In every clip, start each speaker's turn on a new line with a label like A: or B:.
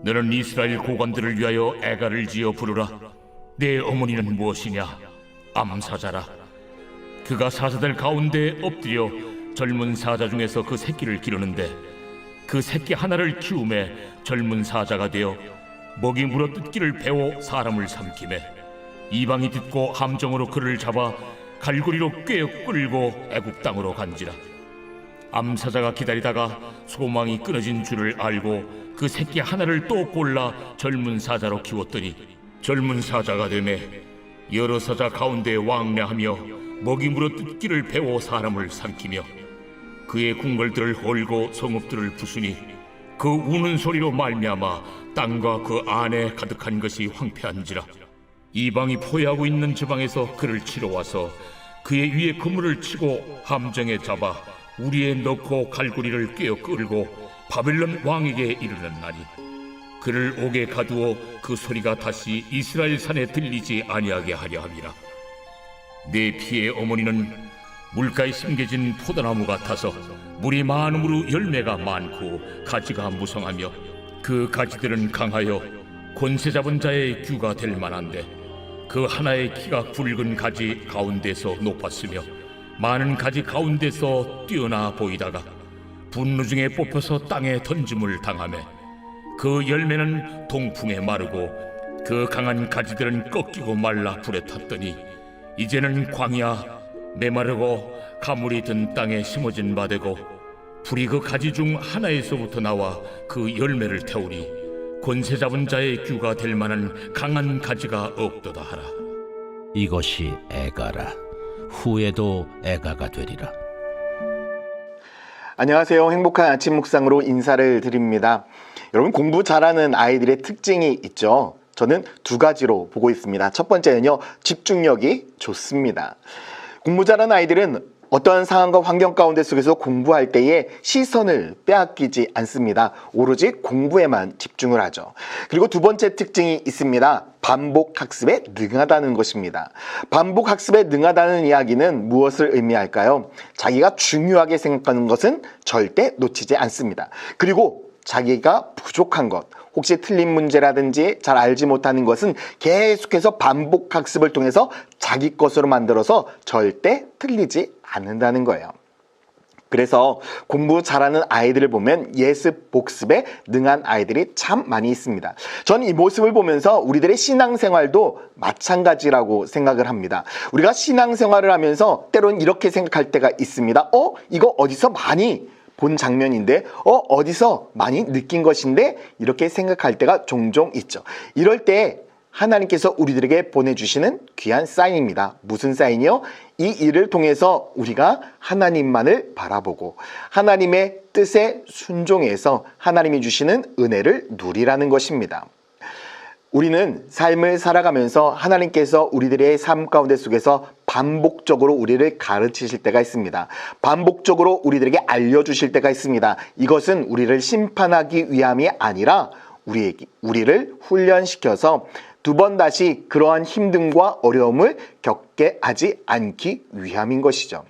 A: 너는 이스라엘 고관들을 위하여 애가를 지어 부르라. 내 어머니는 무엇이냐? 암사자라. 그가 사자들 가운데 엎드려 젊은 사자 중에서 그 새끼를 기르는데 그 새끼 하나를 키우매 젊은 사자가 되어 먹이 물어 뜯기를 배워 사람을 삼키매 이방이 듣고 함정으로 그를 잡아 갈고리로 꿰어 끌고 애굽 땅으로 간지라. 암사자가 기다리다가 소망이 끊어진 줄을 알고 그 새끼 하나를 또 골라 젊은 사자로 키웠더니 젊은 사자가 되매 여러 사자 가운데 왕래하며 먹이 물어 뜯기를 배워 사람을 삼키며 그의 궁궐들을 헐고 성읍들을 부수니 그 우는 소리로 말미암아 땅과 그 안에 가득한 것이 황폐한지라. 이방이 포위하고 있는 지방에서 그를 치러 와서 그의 위에 그물을 치고 함정에 잡아 우리에 넣고 갈고리를 꿰어 끌고 바벨론 왕에게 이르렀나니 그를 옥에 가두어 그 소리가 다시 이스라엘 산에 들리지 아니하게 하려 함이라. 내 피의 어머니는 물가에 심겨진 포도나무 같아서 물이 많음으로 열매가 많고 가지가 무성하며 그 가지들은 강하여 권세 잡은 자의 규가 될 만한데 그 하나의 키가 굵은 가지 가운데서 높았으며 많은 가지 가운데서 뛰어나 보이다가 분노 중에 뽑혀서 땅에 던짐을 당하며 그 열매는 동풍에 마르고 그 강한 가지들은 꺾이고 말라 불에 탔더니 이제는 광야 메마르고 가물이 든 땅에 심어진 바 되고 불이 그 가지 중 하나에서부터 나와 그 열매를 태우니 권세 잡은 자의 규가 될 만한 강한 가지가 없도다 하라.
B: 이것이 애가라. 후에도 애가가 되리라.
C: 안녕하세요. 행복한 아침 묵상으로 인사를 드립니다. 여러분, 공부 잘하는 아이들의 특징이 있죠. 저는 두 가지로 보고 있습니다. 첫 번째는요, 집중력이 좋습니다. 공부 잘하는 아이들은 어떠한 상황과 환경 가운데 속에서 공부할 때에 시선을 빼앗기지 않습니다. 오로지 공부에만 집중을 하죠. 그리고 두 번째 특징이 있습니다. 반복 학습에 능하다는 것입니다. 반복 학습에 능하다는 이야기는 무엇을 의미할까요? 자기가 중요하게 생각하는 것은 절대 놓치지 않습니다. 그리고 자기가 부족한 것, 혹시 틀린 문제라든지 잘 알지 못하는 것은 계속해서 반복 학습을 통해서 자기 것으로 만들어서 절대 틀리지 않는다는 거예요. 그래서 공부 잘하는 아이들을 보면 예습, 복습에 능한 아이들이 참 많이 있습니다. 저는 이 모습을 보면서 우리들의 신앙생활도 마찬가지라고 생각을 합니다. 우리가 신앙생활을 하면서 때론 이렇게 생각할 때가 있습니다. 이거 어디서 많이 본 장면인데, 어디서 많이 느낀 것인데, 이렇게 생각할 때가 종종 있죠. 이럴 때 하나님께서 우리들에게 보내주시는 귀한 사인입니다. 무슨 사인이요? 이 일을 통해서 우리가 하나님만을 바라보고 하나님의 뜻에 순종해서 하나님이 주시는 은혜를 누리라는 것입니다. 우리는 삶을 살아가면서 하나님께서 우리들의 삶 가운데 속에서 반복적으로 우리를 가르치실 때가 있습니다. 반복적으로 우리들에게 알려주실 때가 있습니다. 이것은 우리를 심판하기 위함이 아니라 우리를 훈련시켜서 두 번 다시 그러한 힘듦과 어려움을 겪게 하지 않기 위함인 것이죠.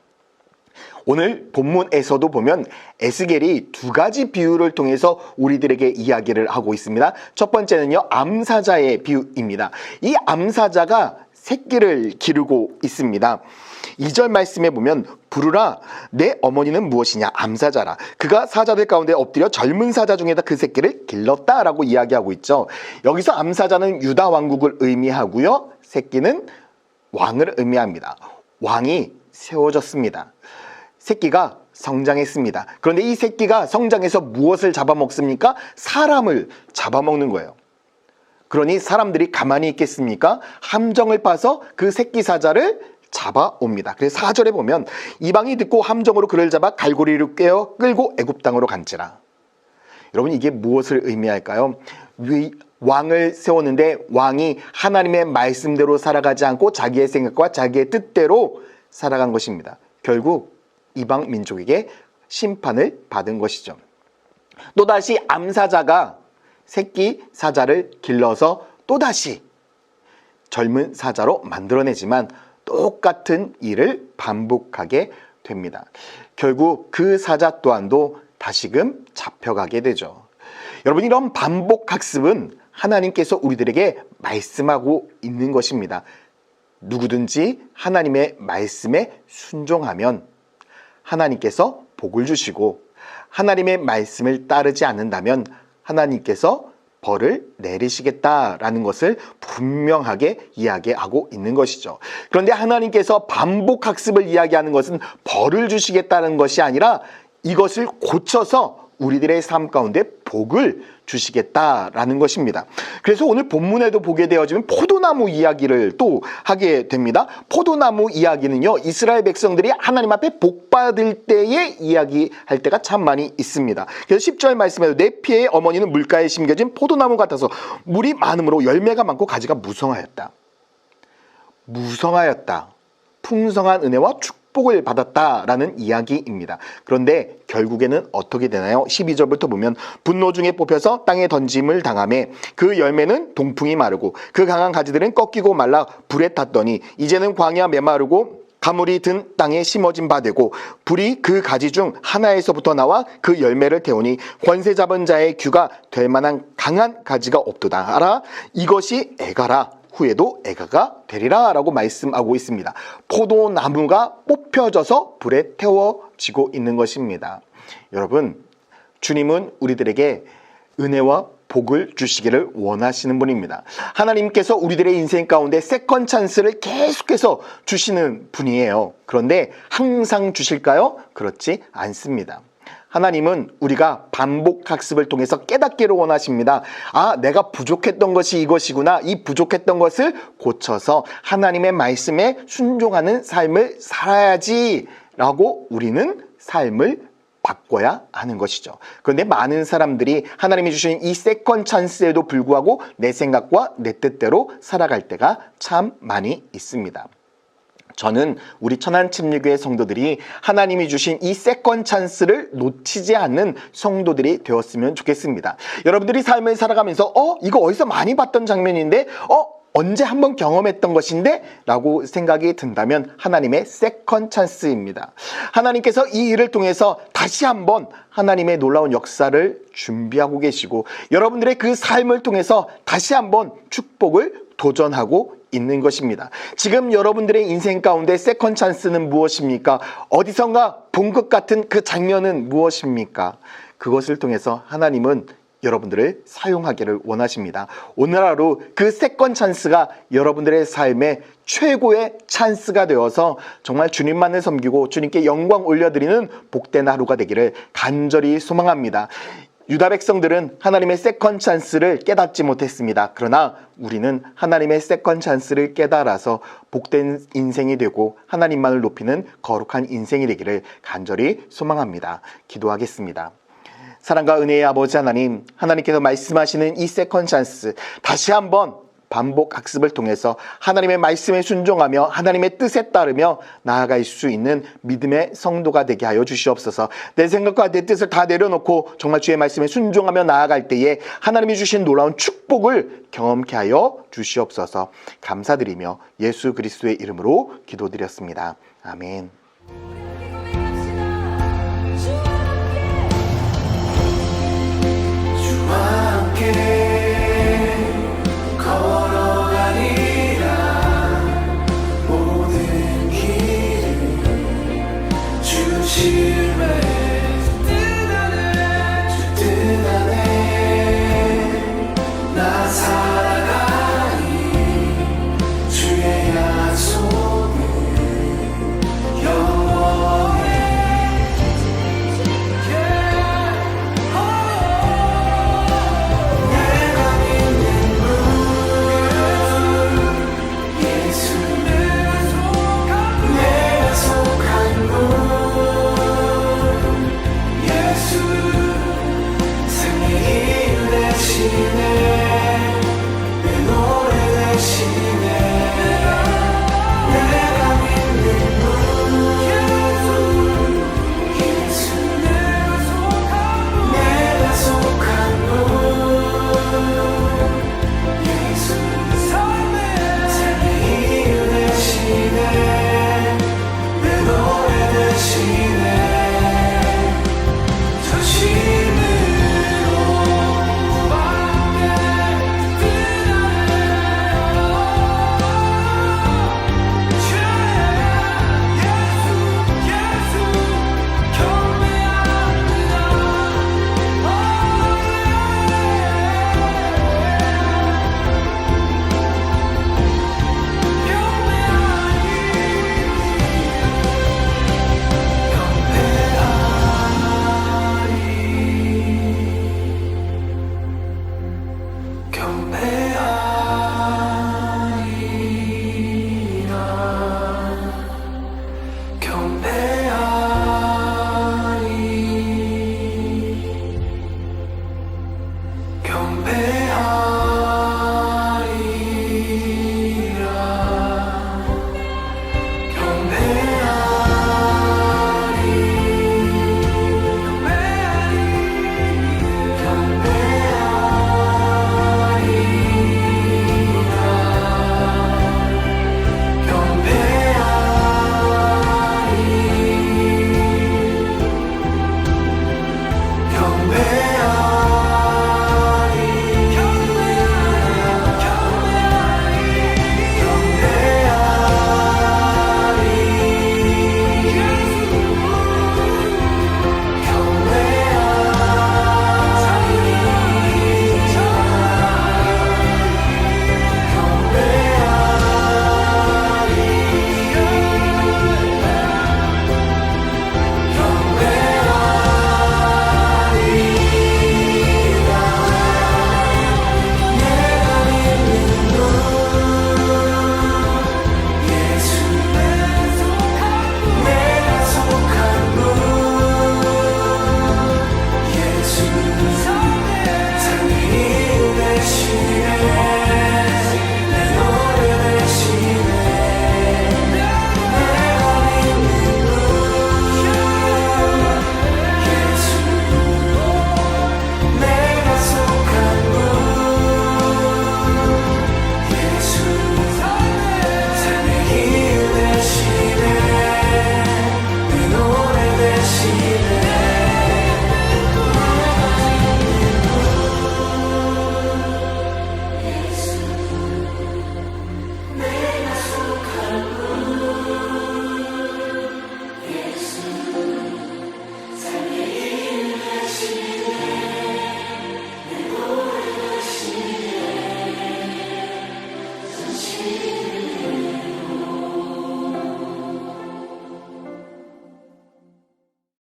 C: 오늘 본문에서도 보면 에스겔이 두 가지 비유를 통해서 우리들에게 이야기를 하고 있습니다. 첫 번째는요, 암사자의 비유입니다. 이 암사자가 새끼를 기르고 있습니다. 2절 말씀에 보면 부르라 내 어머니는 무엇이냐 암사자라 그가 사자들 가운데 엎드려 젊은 사자 중에다 그 새끼를 길렀다 라고 이야기하고 있죠. 여기서 암사자는 유다 왕국을 의미하고요, 새끼는 왕을 의미합니다. 왕이 세워졌습니다. 새끼가 성장했습니다. 그런데 이 새끼가 성장해서 무엇을 잡아먹습니까? 사람을 잡아먹는 거예요. 그러니 사람들이 가만히 있겠습니까? 함정을 파서 그 새끼 사자를 잡아옵니다. 그래서 4절에 보면 이방이 듣고 함정으로 그를 잡아 갈고리를 꿰어 끌고 애굽 땅으로 간지라. 여러분, 이게 무엇을 의미할까요? 왕을 세웠는데 왕이 하나님의 말씀대로 살아가지 않고 자기의 생각과 자기의 뜻대로 살아간 것입니다. 결국 이방 민족에게 심판을 받은 것이죠. 또다시 암사자가 새끼 사자를 길러서 또다시 젊은 사자로 만들어내지만 똑같은 일을 반복하게 됩니다. 결국 그 사자 또한도 다시금 잡혀가게 되죠. 여러분, 이런 반복 학습은 하나님께서 우리들에게 말씀하고 있는 것입니다. 누구든지 하나님의 말씀에 순종하면 하나님께서 복을 주시고, 하나님의 말씀을 따르지 않는다면 하나님께서 벌을 내리시겠다라는 것을 분명하게 이야기하고 있는 것이죠. 그런데 하나님께서 반복 학습을 이야기하는 것은 벌을 주시겠다는 것이 아니라 이것을 고쳐서 우리들의 삶 가운데 복을 주시겠다라는 것입니다. 그래서 오늘 본문에도 보게 되어지면 포도나무 이야기를 또 하게 됩니다. 포도나무 이야기는요, 이스라엘 백성들이 하나님 앞에 복 받을 때에 이야기할 때가 참 많이 있습니다. 그래서 10절 말씀에도 내 피의 어머니는 물가에 심겨진 포도나무 같아서 물이 많음으로 열매가 많고 가지가 무성하였다. 무성하였다. 풍성한 은혜와 축복을 받았다라는 이야기입니다. 그런데 결국에는 어떻게 되나요? 12절부터 보면 분노 중에 뽑혀서 땅에 던짐을 당하매 그 열매는 동풍이 마르고 그 강한 가지들은 꺾이고 말라 불에 탔더니 이제는 광야 메마르고 가물이 든 땅에 심어진 바 되고 불이 그 가지 중 하나에서부터 나와 그 열매를 태우니 권세 잡은 자의 귀가 될 만한 강한 가지가 없도다. 알아? 이것이 애가라. 후에도 애가가 되리라 라고 말씀하고 있습니다. 포도나무가 뽑혀져서 불에 태워지고 있는 것입니다. 여러분, 주님은 우리들에게 은혜와 복을 주시기를 원하시는 분입니다. 하나님께서 우리들의 인생 가운데 세컨 찬스를 계속해서 주시는 분이에요. 그런데 항상 주실까요? 그렇지 않습니다. 하나님은 우리가 반복 학습을 통해서 깨닫기를 원하십니다. 아, 내가 부족했던 것이 이것이구나. 이 부족했던 것을 고쳐서 하나님의 말씀에 순종하는 삶을 살아야지 라고 우리는 삶을 바꿔야 하는 것이죠. 그런데 많은 사람들이 하나님이 주신 이 세컨 찬스에도 불구하고 내 생각과 내 뜻대로 살아갈 때가 참 많이 있습니다. 저는 우리 천안침례교회 성도들이 하나님이 주신 이 세컨 찬스를 놓치지 않는 성도들이 되었으면 좋겠습니다. 여러분들이 삶을 살아가면서 이거 어디서 많이 봤던 장면인데 언제 한번 경험했던 것인데 라고 생각이 든다면 하나님의 세컨 찬스입니다. 하나님께서 이 일을 통해서 다시 한번 하나님의 놀라운 역사를 준비하고 계시고 여러분들의 그 삶을 통해서 다시 한번 축복을 도전하고 있는 것입니다. 지금 여러분들의 인생 가운데 세컨 찬스는 무엇입니까? 어디선가 본 것 같은 그 장면은 무엇입니까? 그것을 통해서 하나님은 여러분들을 사용하기를 원하십니다. 오늘 하루 그 세컨 찬스가 여러분들의 삶의 최고의 찬스가 되어서 정말 주님만을 섬기고 주님께 영광 올려드리는 복된 하루가 되기를 간절히 소망합니다. 유다 백성들은 하나님의 세컨 찬스를 깨닫지 못했습니다. 그러나 우리는 하나님의 세컨 찬스를 깨달아서 복된 인생이 되고 하나님만을 높이는 거룩한 인생이 되기를 간절히 소망합니다. 기도하겠습니다. 사랑과 은혜의 아버지 하나님, 하나님께서 말씀하시는 이 세컨 찬스 다시 한번 반복 학습을 통해서 하나님의 말씀에 순종하며 하나님의 뜻에 따르며 나아갈 수 있는 믿음의 성도가 되게 하여 주시옵소서. 내 생각과 내 뜻을 다 내려놓고 정말 주의 말씀에 순종하며 나아갈 때에 하나님이 주신 놀라운 축복을 경험케 하여 주시옵소서. 감사드리며 예수 그리스도의 이름으로 기도드렸습니다. 아멘.